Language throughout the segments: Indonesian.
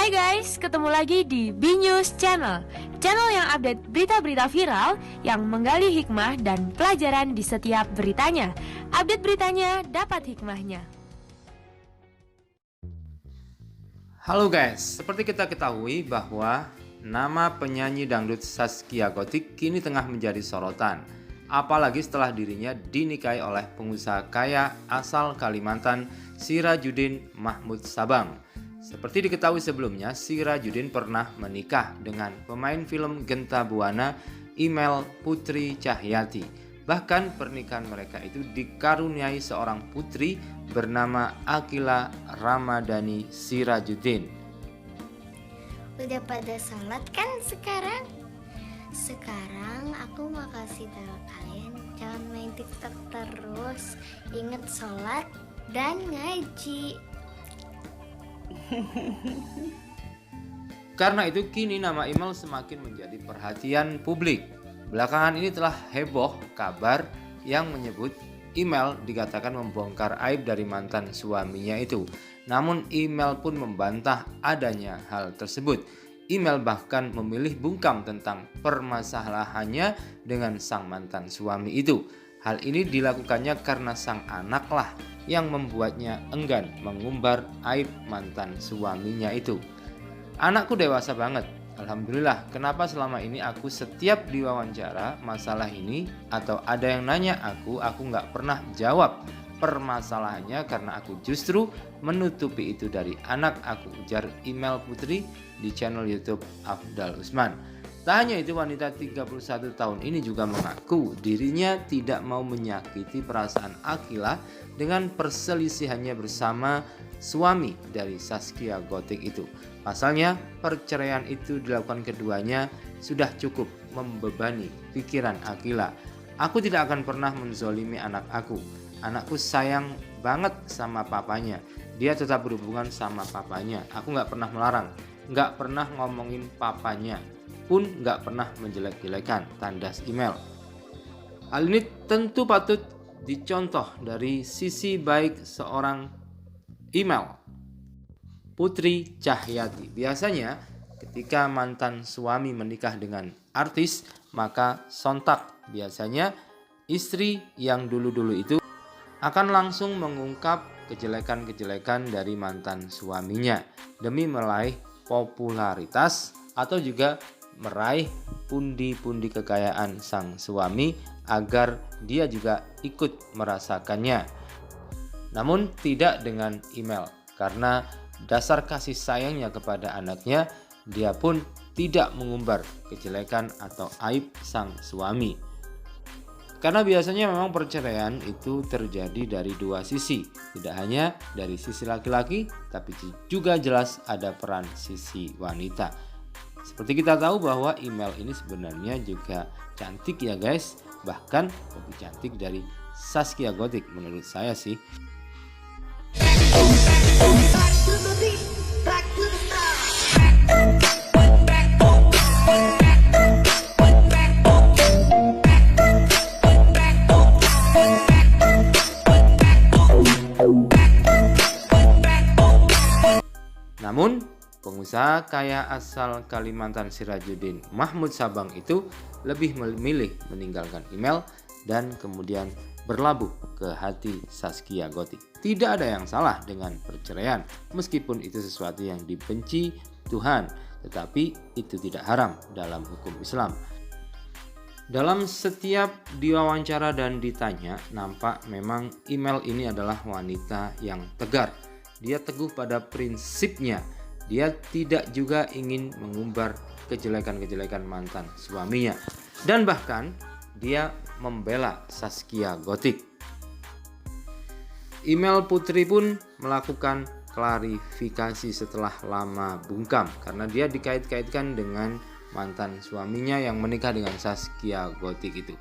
Hai guys, ketemu lagi di B-News Channel. Channel yang update berita-berita viral yang menggali hikmah dan pelajaran di setiap beritanya. Update beritanya, dapat hikmahnya. Halo guys, seperti kita ketahui bahwa nama penyanyi dangdut Zaskia Gotik kini tengah menjadi sorotan. Apalagi setelah dirinya dinikahi oleh pengusaha kaya asal Kalimantan, Sirajuddin Mahmud Sabang. Seperti diketahui sebelumnya, Sirajuddin pernah menikah dengan pemain film Genta Buana Imel Putri Cahyati. Bahkan pernikahan mereka itu dikaruniai seorang putri bernama Akila Ramadhani Sirajuddin. Udah pada sholat kan sekarang? Sekarang aku mau kasih tahu kalian, jangan main TikTok terus. Ingat sholat dan ngaji. Karena itu kini nama Imel semakin menjadi perhatian publik. Belakangan ini telah heboh kabar yang menyebut Imel dikatakan membongkar aib dari mantan suaminya itu. Namun Imel pun membantah adanya hal tersebut. Imel bahkan memilih bungkam tentang permasalahannya dengan sang mantan suami itu. Hal ini dilakukannya karena sang anaklah yang membuatnya enggan mengumbar aib mantan suaminya itu. Anakku dewasa banget. Alhamdulillah, kenapa selama ini aku setiap diwawancara masalah ini atau ada yang nanya aku nggak pernah jawab permasalahannya karena aku justru menutupi itu dari anak aku, ujar Imel Putri di channel YouTube Afdal Usman. Tak hanya itu, wanita 31 tahun ini juga mengaku dirinya tidak mau menyakiti perasaan Akila dengan perselisihannya bersama suami dari Zaskia Gotik itu. Pasalnya, perceraian itu dilakukan keduanya sudah cukup membebani pikiran Akila. Aku tidak akan pernah menzolimi anak aku. Anakku sayang banget sama papanya. Dia tetap berhubungan sama papanya. Aku gak pernah melarang, gak pernah ngomongin papanya, pun gak pernah menjelek-jelekan, tandas Imel. Hal ini tentu patut dicontoh dari sisi baik seorang Imel Putri Cahyati. Biasanya ketika mantan suami menikah dengan artis, maka sontak biasanya istri yang dulu-dulu itu akan langsung mengungkap kejelekan-kejelekan dari mantan suaminya demi meraih popularitas atau juga meraih pundi-pundi kekayaan sang suami agar dia juga ikut merasakannya. Namun tidak dengan Imel, karena dasar kasih sayangnya kepada anaknya, dia pun tidak mengumbar kejelekan atau aib sang suami. Karena biasanya memang perceraian itu terjadi dari dua sisi, tidak hanya dari sisi laki-laki, tapi juga jelas ada peran sisi wanita. Seperti kita tahu bahwa Imel ini sebenarnya juga cantik ya guys, bahkan lebih cantik dari Zaskia Gotik menurut saya sih. Namun, pengusaha kaya asal Kalimantan Sirajuddin Mahmud Sabang itu lebih memilih meninggalkan Imel dan kemudian berlabuh ke hati Zaskia Gotik. Tidak ada yang salah dengan perceraian, meskipun itu sesuatu yang dibenci Tuhan, tetapi itu tidak haram dalam hukum Islam. Dalam setiap diwawancara dan ditanya, nampak memang Imel ini adalah wanita yang tegar. Dia teguh pada prinsipnya. Dia tidak juga ingin mengumbar kejelekan-kejelekan mantan suaminya. Dan bahkan dia membela Zaskia Gotik. Imel Putri pun melakukan klarifikasi setelah lama bungkam karena dia dikait-kaitkan dengan mantan suaminya yang menikah dengan Zaskia Gotik itu.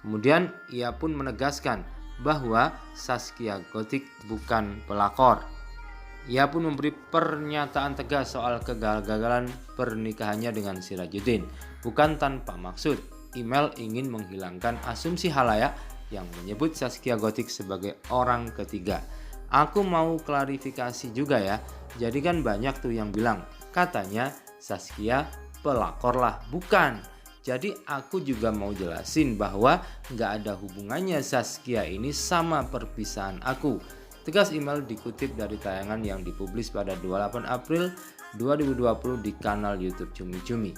Kemudian ia pun menegaskan bahwa Zaskia Gotik bukan pelakor. Ia pun memberi pernyataan tegas soal kegagalan pernikahannya dengan Sirajuddin. Bukan tanpa maksud, Imel ingin menghilangkan asumsi halayak yang menyebut Zaskia Gotik sebagai orang ketiga. Aku mau klarifikasi juga ya. Jadi kan banyak tuh yang bilang Katanya Zaskia pelakorlah. Bukan. Jadi aku juga mau jelasin bahwa nggak ada hubungannya Zaskia ini sama perpisahan aku. Tegas email dikutip dari tayangan yang dipublis pada 28 April 2020 di kanal YouTube Cumi Cumi.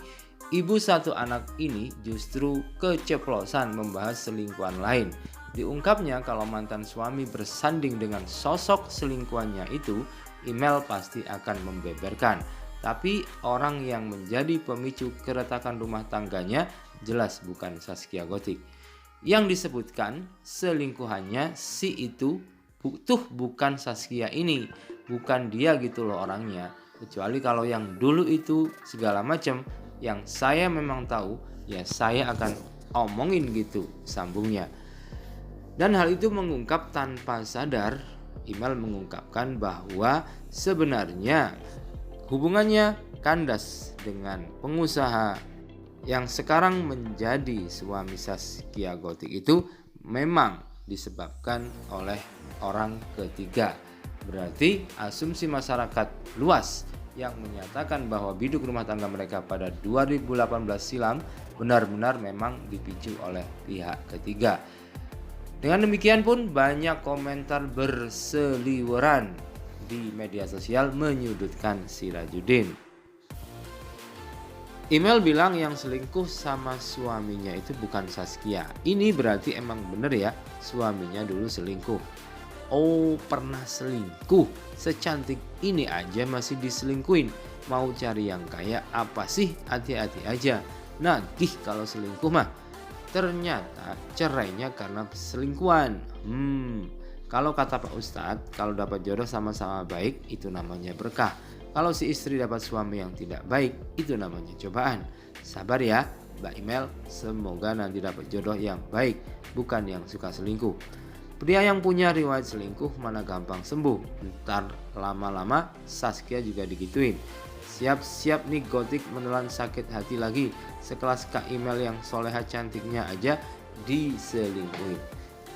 Ibu satu anak ini justru keceplosan membahas selingkuhan lain. Diungkapnya kalau mantan suami bersanding dengan sosok selingkuhannya itu, email pasti akan membeberkan. Tapi orang yang menjadi pemicu keretakan rumah tangganya jelas bukan Zaskia Gotik. Yang disebutkan selingkuhannya si itu bukan Zaskia ini, bukan dia gitu loh orangnya. Kecuali kalau yang dulu itu segala macam yang saya memang tahu, ya saya akan omongin gitu, sambungnya. Dan hal itu mengungkap tanpa sadar. Email mengungkapkan bahwa sebenarnya hubungannya kandas dengan pengusaha yang sekarang menjadi suami Zaskia Gotik itu memang disebabkan oleh orang ketiga. Berarti asumsi masyarakat luas yang menyatakan bahwa biduk rumah tangga mereka pada 2018 silam benar-benar memang dipicu oleh pihak ketiga. Dengan demikian pun banyak komentar berseliweran di media sosial menyudutkan Sirajuddin. Email bilang yang selingkuh sama suaminya itu bukan Zaskia. Ini berarti emang bener ya suaminya dulu selingkuh. Oh, pernah selingkuh? Secantik ini aja masih diselingkuhin. Mau cari yang kaya apa sih? Hati-hati aja. Nagih kalau selingkuh mah. Ternyata cerainya karena selingkuhan. Kalau kata Pak Ustadz, kalau dapat jodoh sama-sama baik itu namanya berkah. Kalau si istri dapat suami yang tidak baik itu namanya cobaan. Sabar ya Mbak Email, semoga nanti dapat jodoh yang baik, bukan yang suka selingkuh. Pria yang punya riwayat selingkuh mana gampang sembuh. Ntar lama-lama Zaskia juga digituin. Siap-siap nih Gotik menelan sakit hati lagi. Sekelas Kak Email yang soleha cantiknya aja diselingkuhin.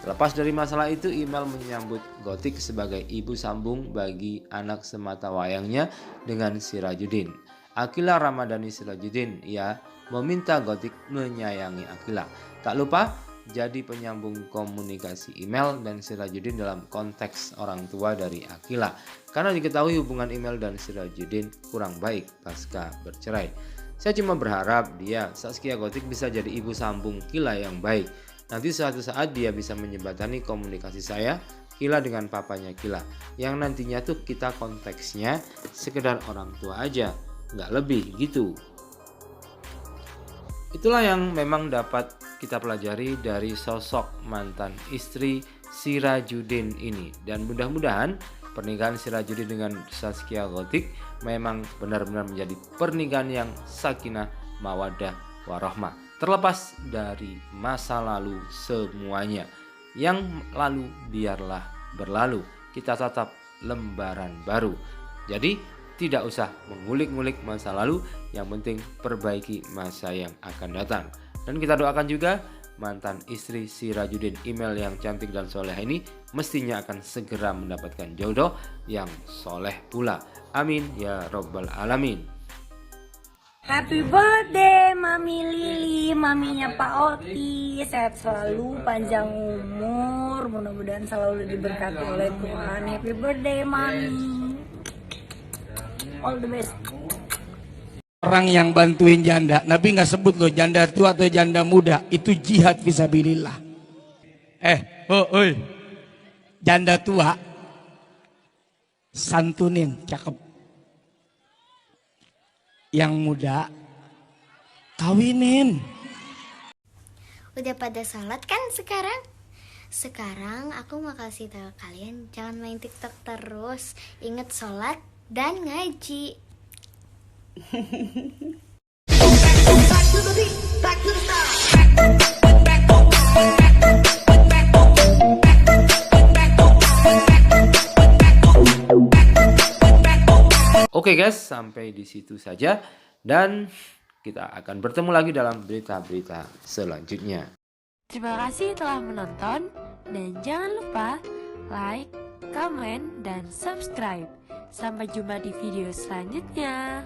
Terlepas dari masalah itu, Email menyambut Gotik sebagai ibu sambung bagi anak semata wayangnya dengan Sirajuddin. Akila Ramadhani Sirajuddin, ia meminta Gotik menyayangi Akila. Tak lupa jadi penyambung komunikasi Email dan Sirajuddin dalam konteks orang tua dari Akila. Karena diketahui hubungan Email dan Sirajuddin kurang baik pasca bercerai. Saya cuma berharap Zaskia Gotik bisa jadi ibu sambung Kila yang baik. Nanti suatu saat dia bisa menjembatani komunikasi saya, Kila dengan papanya Kila. Yang nantinya tuh kita konteksnya sekedar orang tua aja, nggak lebih gitu. Itulah yang memang dapat kita pelajari dari sosok mantan istri Sirajuddin ini. Dan mudah-mudahan pernikahan Sirajuddin dengan Zaskia Gotik memang benar-benar menjadi pernikahan yang sakinah, mawaddah, warahmah. Terlepas dari masa lalu semuanya. Yang lalu biarlah berlalu. Kita tatap lembaran baru. Jadi tidak usah mengulik-ngulik masa lalu. Yang penting perbaiki masa yang akan datang. Dan kita doakan juga mantan istri Sirajuddin Email yang cantik dan soleh ini mestinya akan segera mendapatkan jodoh yang soleh pula. Amin ya robbal alamin. Happy birthday Mami Lili, maminya Pak Oti. Sehat selalu, panjang umur, mudah-mudahan selalu diberkati oleh Tuhan. Happy birthday Mami. All the best. Orang yang bantuin janda, Nabi nggak sebut loh janda tua atau janda muda, itu jihad fisabilillah. Janda tua santunin, cakep. Yang muda kawinin. Udah pada sholat kan sekarang? Sekarang aku mau kasih tahu kalian jangan main TikTok terus. Ingat sholat dan ngaji. Oke guys, sampai di situ saja dan kita akan bertemu lagi dalam berita-berita selanjutnya. Terima kasih telah menonton dan jangan lupa like, komen, dan subscribe. Sampai jumpa di video selanjutnya.